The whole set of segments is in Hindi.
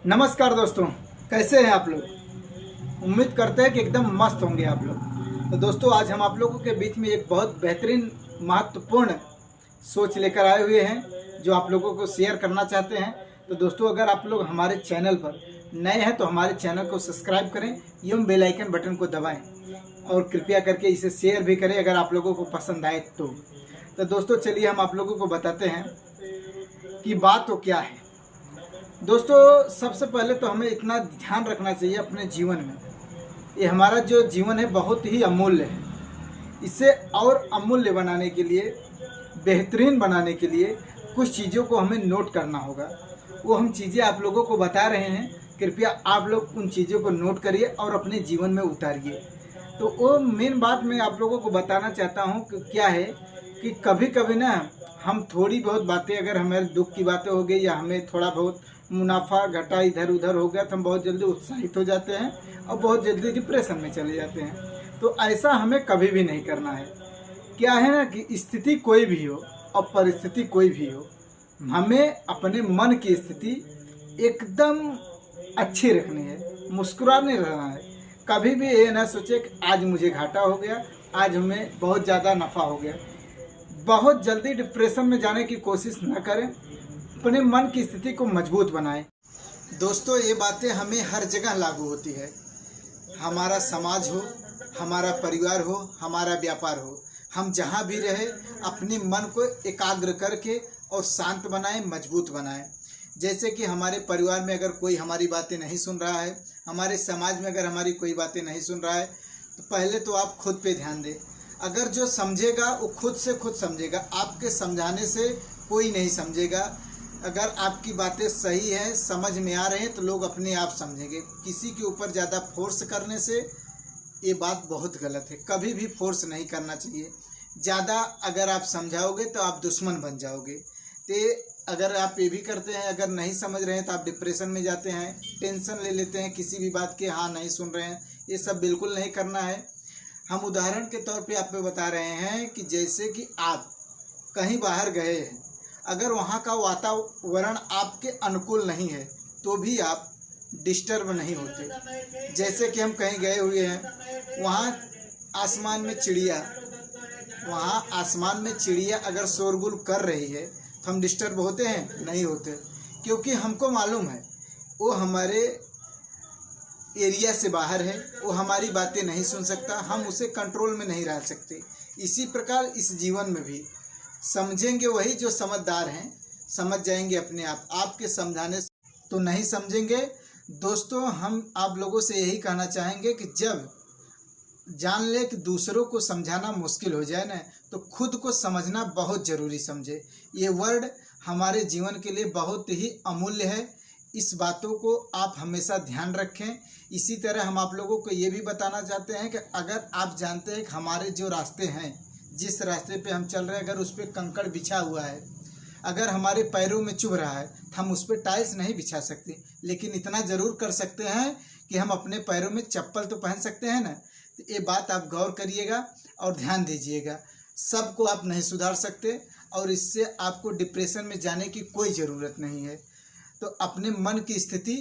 नमस्कार दोस्तों, कैसे हैं आप लोग। उम्मीद करते हैं कि एकदम मस्त होंगे आप लोग। तो दोस्तों, आज हम आप लोगों के बीच में एक बहुत बेहतरीन महत्वपूर्ण सोच लेकर आए हुए हैं जो आप लोगों को शेयर करना चाहते हैं। तो दोस्तों, अगर आप लोग हमारे चैनल पर नए हैं तो हमारे चैनल को सब्सक्राइब करें एवं बेल आइकन बटन को दबाएं और कृपया करके इसे शेयर भी करें अगर आप लोगों को पसंद आए तो दोस्तों, चलिए हम आप लोगों को बताते हैं कि बात तो क्या है। दोस्तों, सबसे पहले तो हमें इतना ध्यान रखना चाहिए अपने जीवन में, ये हमारा जो जीवन है बहुत ही अमूल्य है। इसे और अमूल्य बनाने के लिए, बेहतरीन बनाने के लिए कुछ चीज़ों को हमें नोट करना होगा। वो हम चीज़ें आप लोगों को बता रहे हैं, कृपया आप लोग उन चीज़ों को नोट करिए और अपने जीवन में उतारिए। तो वो मेन बात मैं आप लोगों को बताना चाहता हूँ कि क्या है कि कभी कभी ना हम थोड़ी बहुत बातें, अगर हमारे दुख की बातें हो गई या हमें थोड़ा बहुत मुनाफा घटा इधर उधर हो गया तो हम बहुत जल्दी उत्साहित हो जाते हैं और बहुत जल्दी डिप्रेशन में चले जाते हैं। तो ऐसा हमें कभी भी नहीं करना है। क्या है ना कि स्थिति कोई भी हो और परिस्थिति कोई भी हो, हमें अपने मन की स्थिति एकदम अच्छी रखनी है, मुस्कुराने रहना है। कभी भी ये ना सोचे कि आज मुझे घाटा हो गया, आज हमें बहुत ज़्यादा नफ़ा हो गया। बहुत जल्दी डिप्रेशन में जाने की कोशिश न करें, अपने मन की स्थिति को मजबूत बनाएं। दोस्तों, ये बातें हमें हर जगह लागू होती है। हमारा समाज हो, हमारा परिवार हो, हमारा व्यापार हो, हम जहाँ भी रहे अपने मन को एकाग्र करके और शांत बनाएं, मजबूत बनाएं। जैसे कि हमारे परिवार में अगर कोई हमारी बातें नहीं सुन रहा है, हमारे समाज में अगर हमारी कोई बातें नहीं सुन रहा है, तो पहले तो आप खुद पे ध्यान दें। अगर जो समझेगा वो खुद से खुद समझेगा, आपके समझाने से कोई नहीं समझेगा। अगर आपकी बातें सही है, समझ में आ रहे हैं, तो लोग अपने आप समझेंगे। किसी के ऊपर ज़्यादा फोर्स करने से ये बात बहुत गलत है। कभी भी फोर्स नहीं करना चाहिए। ज़्यादा अगर आप समझाओगे तो आप दुश्मन बन जाओगे। तो अगर आप ये भी करते हैं, अगर नहीं समझ रहे हैं तो आप डिप्रेशन में जाते हैं, टेंशन ले लेते हैं किसी भी बात के, हाँ नहीं सुन रहे हैं। ये सब बिल्कुल नहीं करना है। हम उदाहरण के तौर पे आपको बता रहे हैं कि जैसे कि आप कहीं बाहर गए हैं, अगर वहाँ का वातावरण आपके अनुकूल नहीं है तो भी आप डिस्टर्ब नहीं होते। जैसे कि हम कहीं गए हुए हैं, वहाँ आसमान में चिड़िया अगर शोरगुल कर रही है तो हम डिस्टर्ब होते हैं? नहीं होते, क्योंकि हमको मालूम है वो हमारे एरिया से बाहर है, वो हमारी बातें नहीं सुन सकता, हम उसे कंट्रोल में नहीं रह सकते। इसी प्रकार इस जीवन में भी समझेंगे वही जो समझदार हैं, समझ जाएंगे अपने आप। आपके समझाने तो नहीं समझेंगे। दोस्तों, हम आप लोगों से यही कहना चाहेंगे कि जब जान ले कि दूसरों को समझाना मुश्किल हो जाए ना, तो खुद को समझना बहुत ज़रूरी समझे। ये वर्ड हमारे जीवन के लिए बहुत ही अमूल्य है। इस बातों को आप हमेशा ध्यान रखें। इसी तरह हम आप लोगों को ये भी बताना चाहते हैं कि अगर आप जानते हैं कि हमारे जो रास्ते हैं, जिस रास्ते पे हम चल रहे हैं, अगर उस पर कंकड़ बिछा हुआ है, अगर हमारे पैरों में चुभ रहा है, तो हम उस पर टाइल्स नहीं बिछा सकते, लेकिन इतना ज़रूर कर सकते हैं कि हम अपने पैरों में चप्पल तो पहन सकते हैं ना। तो ये बात आप गौर करिएगा और ध्यान दीजिएगा। सबको आप नहीं सुधार सकते और इससे आपको डिप्रेशन में जाने की कोई ज़रूरत नहीं है। तो अपने मन की स्थिति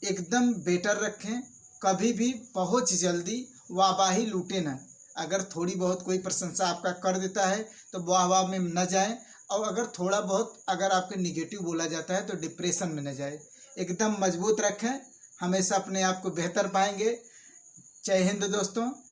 एकदम बेटर रखें। कभी भी बहुत जल्दी वाहवाही लूटे ना। अगर थोड़ी बहुत कोई प्रशंसा आपका कर देता है तो वाह में न जाएं, और अगर थोड़ा बहुत अगर आपके निगेटिव बोला जाता है तो डिप्रेशन में न जाए। एकदम मजबूत रखें, हमेशा अपने आप को बेहतर पाएंगे। जय हिंद दोस्तों।